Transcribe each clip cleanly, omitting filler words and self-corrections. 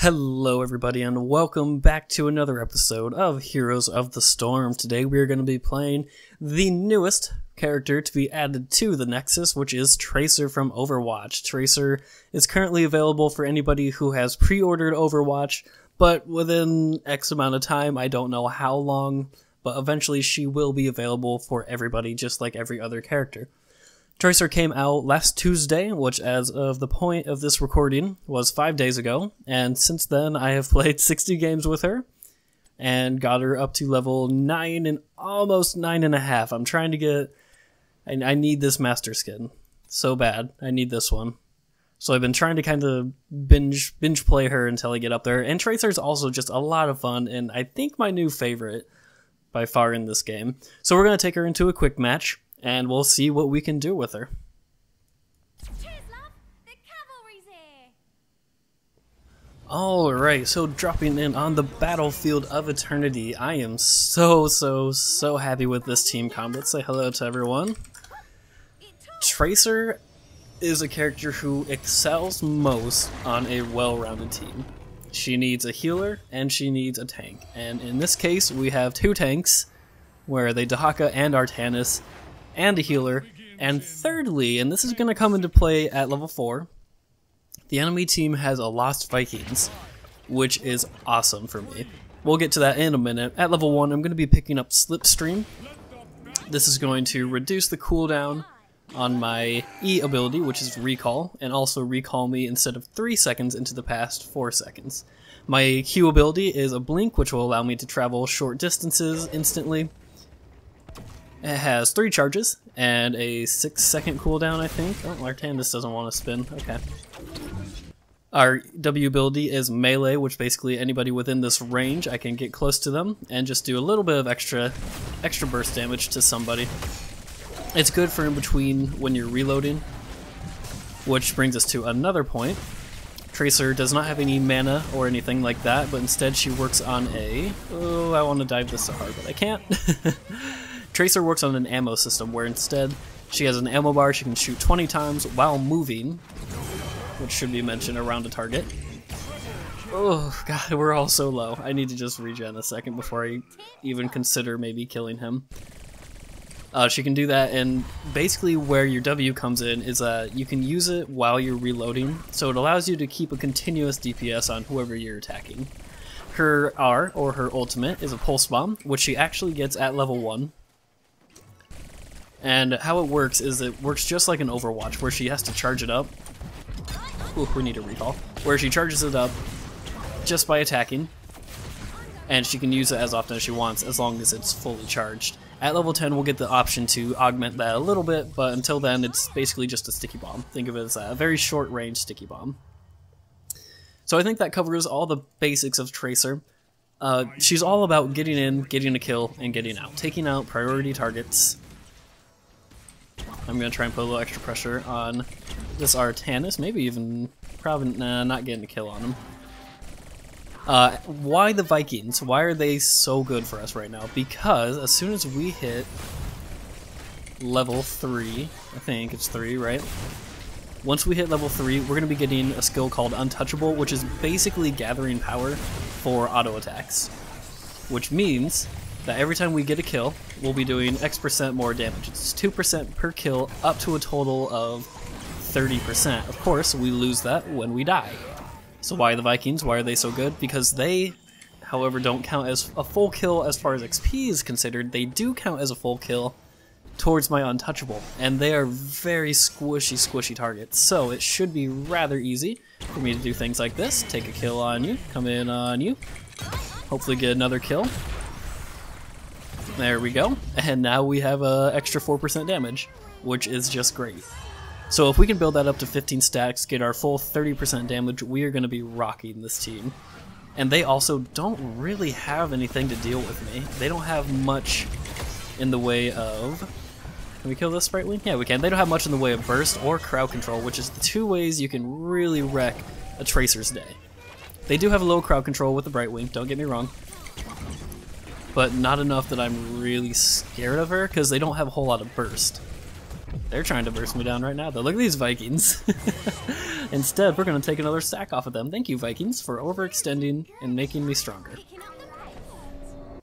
Hello everybody and welcome back to another episode of Heroes of the Storm. Today we are going to be playing the newest character to be added to the Nexus, which is Tracer from Overwatch. Tracer is currently available for anybody who has pre-ordered Overwatch, but within X amount of time, I don't know how long, but eventually she will be available for everybody just like every other character. Tracer came out last Tuesday, which as of the point of this recording was 5 days ago, and since then I have played 60 games with her and got her up to level 9 and almost 9.5. I'm trying to get... I need this master skin so bad. I need this one. So I've been trying to kind of binge play her until I get up there, and Tracer's also just a lot of fun, and I think my new favorite by far in this game. So we're going to take her into a quick match, and we'll see what we can do with her. Cheers, love. The cavalry's here. Alright, so dropping in on the battlefield of eternity. I am so happy with this team comp. Let's say hello to everyone. Tracer is a character who excels most on a well-rounded team. She needs a healer and she needs a tank. And in this case, we have two tanks, where they Dahaka and Artanis, and a healer, and thirdly, and this is going to come into play at level 4, the enemy team has a Lost Vikings, which is awesome for me. We'll get to that in a minute. At level 1, I'm going to be picking up Slipstream. This is going to reduce the cooldown on my E ability, which is Recall, and also recall me instead of 3 seconds into the past 4 seconds. My Q ability is a Blink, which will allow me to travel short distances instantly. It has 3 charges and a 6-second cooldown, I think. Oh, Artanis doesn't want to spin. Okay. Our W ability is Melee, which basically anybody within this range, I can get close to them and just do a little bit of extra burst damage to somebody. It's good for in between when you're reloading, which brings us to another point. Tracer does not have any mana or anything like that, but instead she works on a... Oh, I want to dive this so hard, but I can't. Tracer works on an ammo system where instead she has an ammo bar she can shoot 20 times while moving, which should be mentioned around a target. Oh god, we're all so low. I need to just regen a second before I even consider maybe killing him. She can do that, and basically where your W comes in is you can use it while you're reloading, so it allows you to keep a continuous DPS on whoever you're attacking. Her R, or her ultimate, is a Pulse Bomb, which she actually gets at level 1. And how it works is it works just like an Overwatch, where she has to charge it up. Ooh, we need a recall. Where she charges it up just by attacking, and she can use it as often as she wants, as long as it's fully charged. At level 10, we'll get the option to augment that a little bit, but until then, it's basically just a sticky bomb. Think of it as a very short-range sticky bomb. So I think that covers all the basics of Tracer. She's all about getting in, getting a kill, and getting out. Taking out priority targets. I'm going to try and put a little extra pressure on this Artanis, maybe even, probably not getting a kill on him. Why the Vikings? Why are they so good for us right now? Because as soon as we hit level 3, I think it's 3, right? Once we hit level 3, we're going to be getting a skill called Untouchable, which is basically gathering power for auto attacks. Which means that every time we get a kill, we'll be doing X% more damage. It's 2% per kill, up to a total of 30%. Of course, we lose that when we die. So why the Vikings? Why are they so good? Because they, however, don't count as a full kill as far as XP is considered. They do count as a full kill towards my Untouchable, and they are very squishy targets. So it should be rather easy for me to do things like this. Take a kill on you, come in on you, hopefully get another kill. There we go, and now we have an extra 4% damage, which is just great. So if we can build that up to 15 stacks, get our full 30% damage, we are going to be rocking this team. And they also don't really have anything to deal with me. They don't have much in the way of... Can we kill this Sprite Wing? Yeah, we can. They don't have much in the way of burst or crowd control, which is the 2 ways you can really wreck a Tracer's day. They do have a low crowd control with the Bright Wing, don't get me wrong. But not enough that I'm really scared of her, because they don't have a whole lot of burst. They're trying to burst me down right now, though. Look at these Vikings. Instead, we're going to take another stack off of them. Thank you, Vikings, for overextending and making me stronger.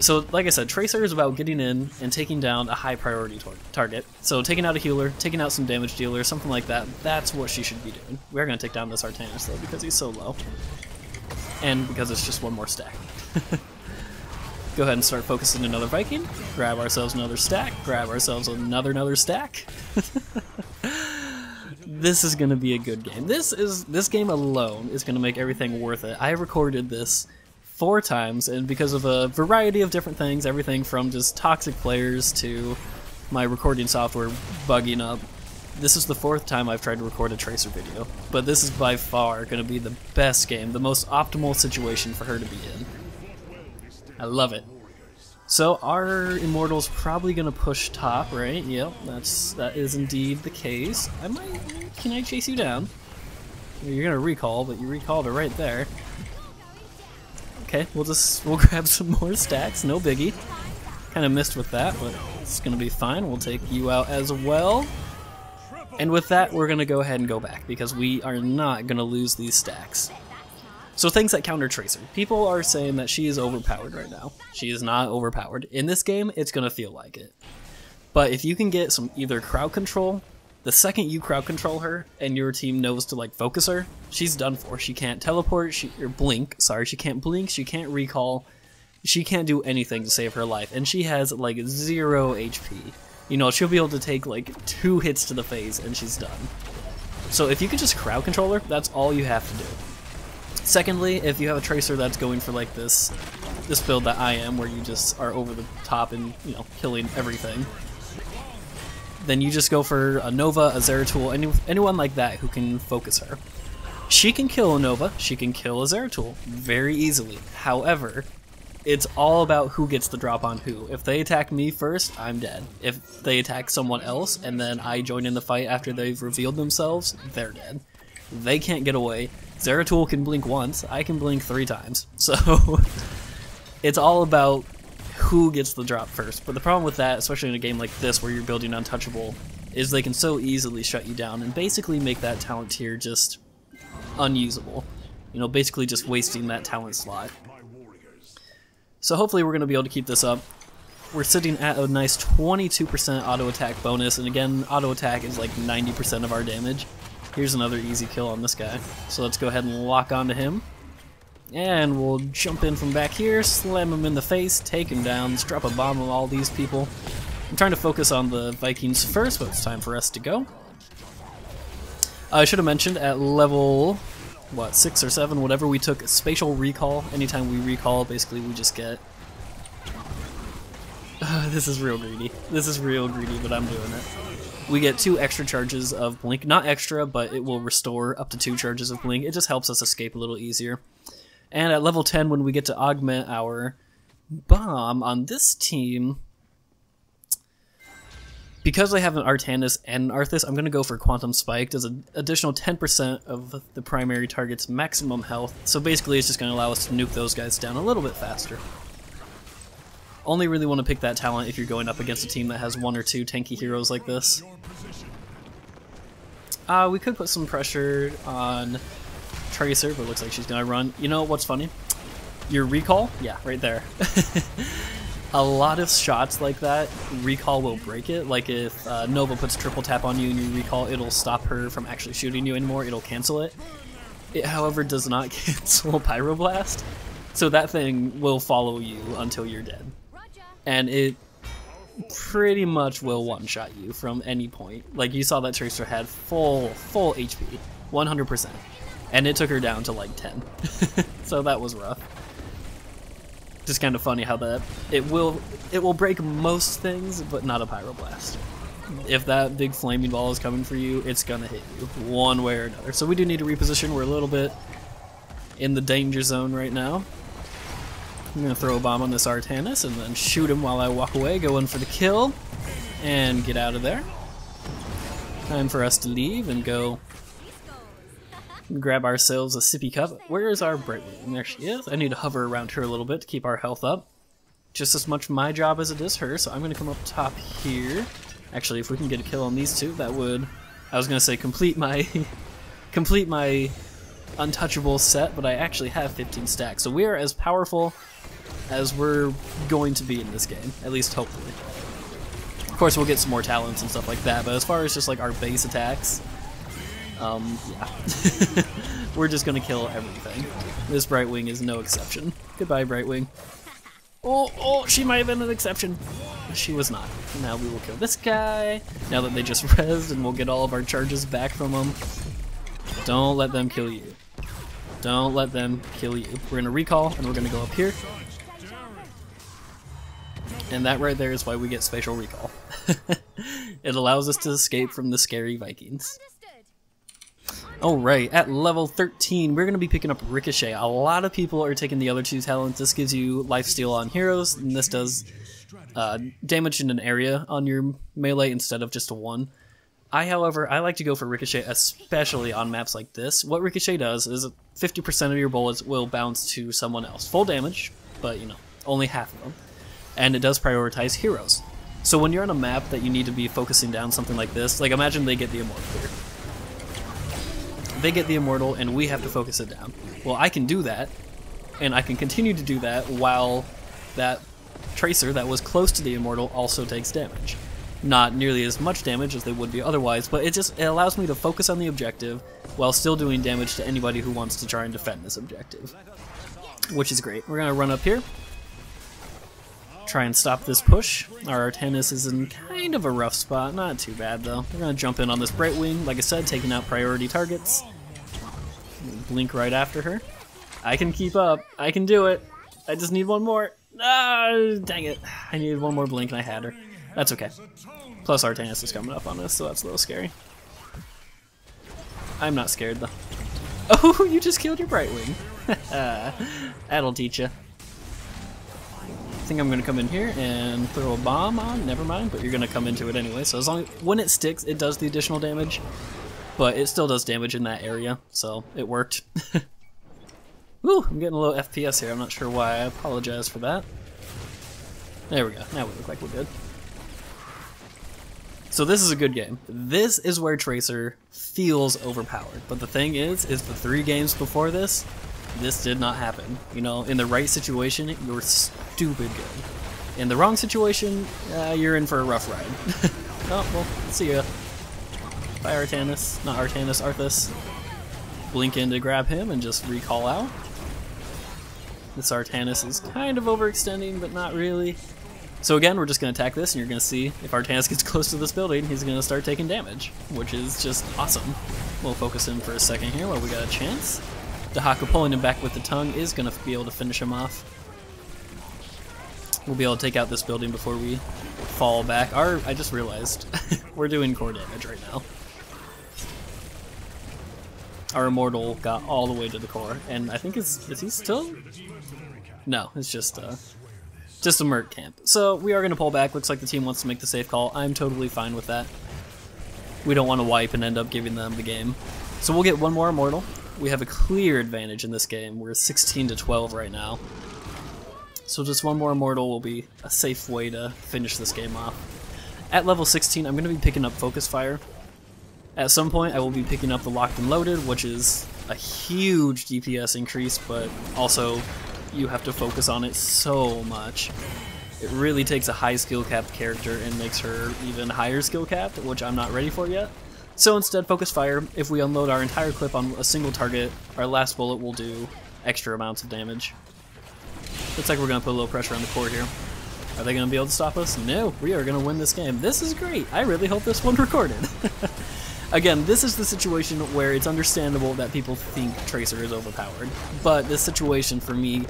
So, like I said, Tracer is about getting in and taking down a high priority target. So taking out a healer, taking out some damage dealer, something like that, that's what she should be doing. We're going to take down this Artanis, though, because he's so low. And because it's just one more stack. Go ahead and start focusing another Viking, grab ourselves another stack, grab ourselves another stack. This is going to be a good game. This game alone is going to make everything worth it. I recorded this 4 times, and because of a variety of different things, everything from just toxic players to my recording software bugging up, this is the 4th time I've tried to record a Tracer video. But this is by far going to be the best game, the most optimal situation for her to be in. I love it. So our Immortal's probably gonna push top, right? Yep, that is indeed the case. Can I chase you down? You're gonna recall, but you recalled her right there. Okay, we'll grab some more stacks, no biggie. Kind of missed with that, but it's gonna be fine. We'll take you out as well. And with that, we're gonna go ahead and go back because we are not gonna lose these stacks. So things that counter Tracer. People are saying that she is overpowered right now. She is not overpowered. In this game, it's going to feel like it. But if you can get some either crowd control, the second you crowd control her and your team knows to like focus her, she's done for. She can't teleport, or blink, sorry, she can't blink, she can't recall, she can't do anything to save her life. And she has like 0 HP. You know, she'll be able to take like 2 hits to the face and she's done. So if you can just crowd control her, that's all you have to do. Secondly, if you have a Tracer that's going for like this build that I am, where you just are over the top and, you know, killing everything, then you just go for a Nova, a Zeratul, anyone like that who can focus her. She can kill a Nova, she can kill a Zeratul very easily. However, it's all about who gets the drop on who. If they attack me first, I'm dead. If they attack someone else and then I join in the fight after they've revealed themselves, they're dead. They can't get away. Zeratul can blink once, I can blink 3 times. So it's all about who gets the drop first. But the problem with that, especially in a game like this where you're building untouchable, is they can so easily shut you down and basically make that talent tier just unusable. You know, basically just wasting that talent slot. So hopefully we're going to be able to keep this up. We're sitting at a nice 22% auto attack bonus, and again, auto attack is like 90% of our damage. Here's another easy kill on this guy. So let's go ahead and lock onto him. And we'll jump in from back here, slam him in the face, take him down, let's drop a bomb on all these people. I'm trying to focus on the Vikings first, but it's time for us to go. I should have mentioned at level, what, 6 or 7, whatever, we took spatial recall. Anytime we recall, basically we just get... this is real greedy. This is real greedy, but I'm doing it. We get 2 extra charges of blink. Not extra, but it will restore up to 2 charges of blink. It just helps us escape a little easier. And at level 10, when we get to augment our bomb on this team, because I have an Artanis and an Arthas, I'm going to go for Quantum Spike. Does an additional 10% of the primary target's maximum health. So basically it's just going to allow us to nuke those guys down a little bit faster. Only really want to pick that talent if you're going up against a team that has 1 or 2 tanky heroes like this. We could put some pressure on Tracer, but it looks like she's gonna run. You know what's funny? Your recall? Yeah, right there. A lot of shots like that, recall will break it. Like if Nova puts triple tap on you and you recall, it'll stop her from actually shooting you anymore. It'll cancel it. It, however, does not cancel Pyroblast. So that thing will follow you until you're dead. And it pretty much will one-shot you from any point. Like, you saw that Tracer had full HP, 100%. And it took her down to like 10. So that was rough. Just kind of funny how that it will break most things, but not a Pyroblast. If that big flaming ball is coming for you, it's gonna hit you one way or another. So we do need to reposition. We're a little bit in the danger zone right now. I'm gonna throw a bomb on this Artanis and then shoot him while I walk away, go in for the kill, and get out of there. Time for us to leave and go grab ourselves a sippy cup. Where is our Brightwing? There she is. I need to hover around her a little bit to keep our health up. Just as much my job as it is her, so I'm gonna come up top here. Actually, if we can get a kill on these two, that would, I was gonna say complete my complete my untouchable set, but I actually have 15 stacks, so we are as powerful as we're going to be in this game, at least hopefully. Of course, we'll get some more talents and stuff like that, but as far as just like our base attacks, yeah. We're just gonna kill everything. This Brightwing is no exception. Goodbye, Brightwing. Oh, she might have been an exception. She was not. Now we will kill this guy, now that they just rezzed, and we'll get all of our charges back from them. Don't let them kill you. Don't let them kill you. We're gonna recall, and we're gonna go up here. And that right there is why we get spatial recall. It allows us to escape from the scary Vikings. Alright, at level 13, we're going to be picking up Ricochet. A lot of people are taking the other two talents. This gives you lifesteal on heroes, and this does damage in an area on your melee instead of just a one. However, I like to go for Ricochet, especially on maps like this. What Ricochet does is 50% of your bullets will bounce to someone else. Full damage, but, you know, only half of them. And it does prioritize heroes. So when you're on a map that you need to be focusing down something like this, like imagine they get the Immortal here. They get the Immortal and we have to focus it down. Well, I can do that, and I can continue to do that while that Tracer that was close to the Immortal also takes damage. Not nearly as much damage as they would be otherwise, but it allows me to focus on the objective while still doing damage to anybody who wants to try and defend this objective. Which is great. We're going to run up here. Try and stop this push. Our Artanis is in kind of a rough spot. Not too bad, though. We're going to jump in on this Brightwing. Like I said, taking out priority targets. Blink right after her. I can keep up. I can do it. I just need one more. Ah, dang it. I needed one more blink and I had her. That's okay. Plus Artanis is coming up on us, so that's a little scary. I'm not scared, though. Oh, you just killed your Brightwing. That'll teach you. I think I'm going to come in here and throw a bomb on. Never mind, but you're going to come into it anyway. So as long when it sticks, it does the additional damage, but it still does damage in that area, so it worked. Woo, I'm getting a little FPS here. I'm not sure why. I apologize for that. There we go. Now we look like we're good. So this is a good game. This is where Tracer feels overpowered. But the thing is the 3 games before this did not happen. You know, in the right situation, you're stupid good. In the wrong situation, you're in for a rough ride. Oh, well, see ya. Bye, Artanis. Not Artanis, Arthas. Blink in to grab him and just recall out. This Artanis is kind of overextending, but not really. So again, we're just going to attack this, and you're going to see if Artanis gets close to this building, he's going to start taking damage, which is just awesome. We'll focus in for a second here while we got a chance. Dahaka pulling him back with the tongue is going to be able to finish him off. We'll be able to take out this building before we fall back. I just realized, we're doing core damage right now. Our Immortal got all the way to the core, and I think is he still? No, it's just a Merc camp. So we are going to pull back. Looks like the team wants to make the safe call. I'm totally fine with that. We don't want to wipe and end up giving them the game. So we'll get one more Immortal. We have a clear advantage in this game. We're 16 to 12 right now. So just one more Immortal will be a safe way to finish this game off. At level 16, I'm going to be picking up Focus Fire. At some point, I will be picking up the Locked and Loaded, which is a huge DPS increase, but also you have to focus on it so much. It really takes a high skill capped character and makes her even higher skill capped, which I'm not ready for yet. So instead, Focus Fire. If we unload our entire clip on a single target, our last bullet will do extra amounts of damage. Looks like we're going to put a little pressure on the core here. Are they going to be able to stop us? No, we are going to win this game. This is great. I really hope this one recorded. Again, this is the situation where it's understandable that people think Tracer is overpowered, but this situation for me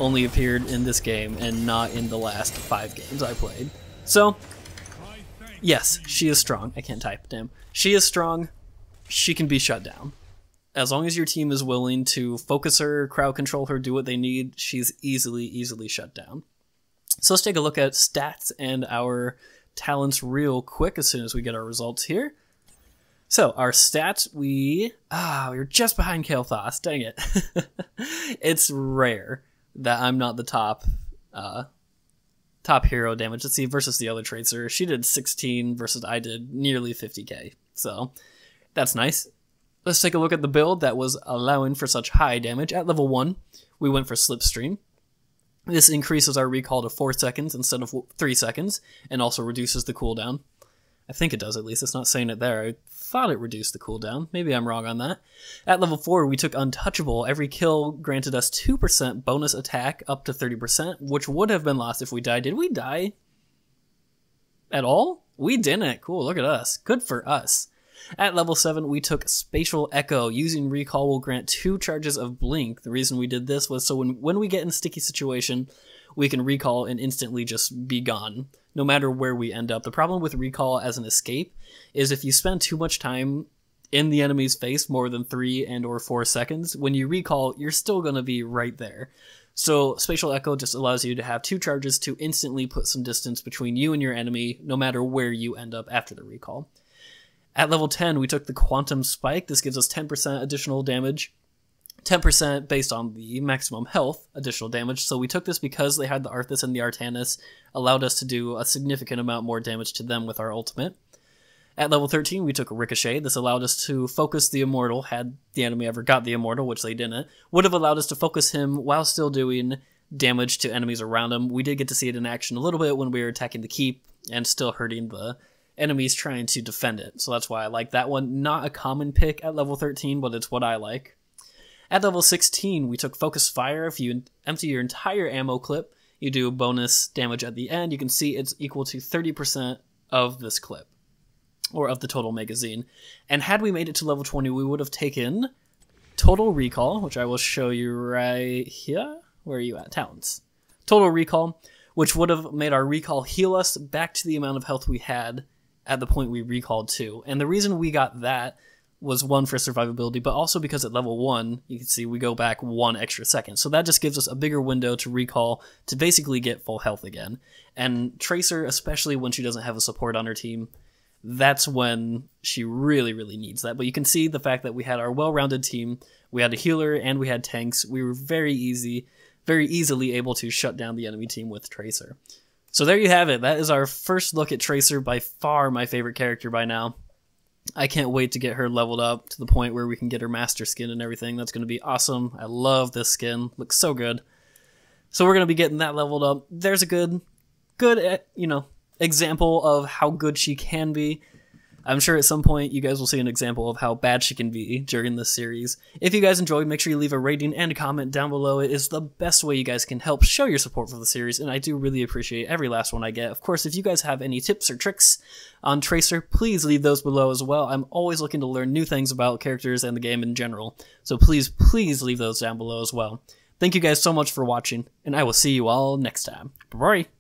only appeared in this game and not in the last 5 games I played. So, yes, she is strong. I can't type, damn. She is strong. She can be shut down. As long as your team is willing to focus her, crowd control her, do what they need, she's easily shut down. So let's take a look at stats and our talents real quick as soon as we get our results here. So, our stats, we're just behind Kael'thas, dang it. It's rare that I'm not the top top hero damage. Let's see, versus the other Tracer. She did 16 versus I did nearly 50k. So that's nice. Let's take a look at the build that was allowing for such high damage. At level 1, we went for Slipstream. This increases our recall to 4 seconds instead of 3 seconds, and also reduces the cooldown. I think it does, at least. It's not saying it there. I thought it reduced the cooldown. Maybe I'm wrong on that. At level 4, we took Untouchable. Every kill granted us 2% bonus attack up to 30%, which would have been lost if we died. Did we die at all? We didn't. Cool, look at us. Good for us. At level 7, we took Spatial Echo. Using Recall will grant 2 charges of Blink. The reason we did this was so when we get in a sticky situation, we can recall and instantly just be gone, no matter where we end up. The problem with recall as an escape is if you spend too much time in the enemy's face, more than 3 and or 4 seconds, when you recall, you're still going to be right there. So Spatial Echo just allows you to have 2 charges to instantly put some distance between you and your enemy, no matter where you end up after the recall. At level 10, we took the Quantum Spike. This gives us 10% additional damage, 10% based on the maximum health additional damage. So we took this because they had the Arthas and the Artanis, allowed us to do a significant amount more damage to them with our ultimate. At level 13, we took Ricochet. This allowed us to focus the Immortal, had the enemy ever got the Immortal, which they didn't. Would have allowed us to focus him while still doing damage to enemies around him. We did get to see it in action a little bit when we were attacking the keep and still hurting the enemies trying to defend it. So that's why I like that one. Not a common pick at level 13, but it's what I like. At level 16, we took Focus Fire. If you empty your entire ammo clip, you do bonus damage at the end. You can see it's equal to 30% of this clip, or of the total magazine. And had we made it to level 20, we would have taken Total Recall, which I will show you right here. Where are you at? Talents. Total Recall, which would have made our recall heal us back to the amount of health we had at the point we recalled to. And the reason we got that was, one, for survivability, but also because at level 1, you can see we go back 1 extra second. So that just gives us a bigger window to recall to basically get full health again. And Tracer, especially when she doesn't have a support on her team, that's when she really, really needs that. But you can see the fact that we had our well-rounded team, we had a healer, and we had tanks. We were very easily able to shut down the enemy team with Tracer. So there you have it. That is our first look at Tracer, by far my favorite character by now. I can't wait to get her leveled up to the point where we can get her master skin and everything. That's going to be awesome. I love this skin. Looks so good. So we're going to be getting that leveled up. There's a good, example of how good she can be. I'm sure at some point you guys will see an example of how bad she can be during this series. If you guys enjoyed, make sure you leave a rating and a comment down below. It is the best way you guys can help show your support for the series, and I do really appreciate every last one I get. Of course, if you guys have any tips or tricks on Tracer, please leave those below as well. I'm always looking to learn new things about characters and the game in general, so please leave those down below as well. Thank you guys so much for watching, and I will see you all next time. Bye-bye!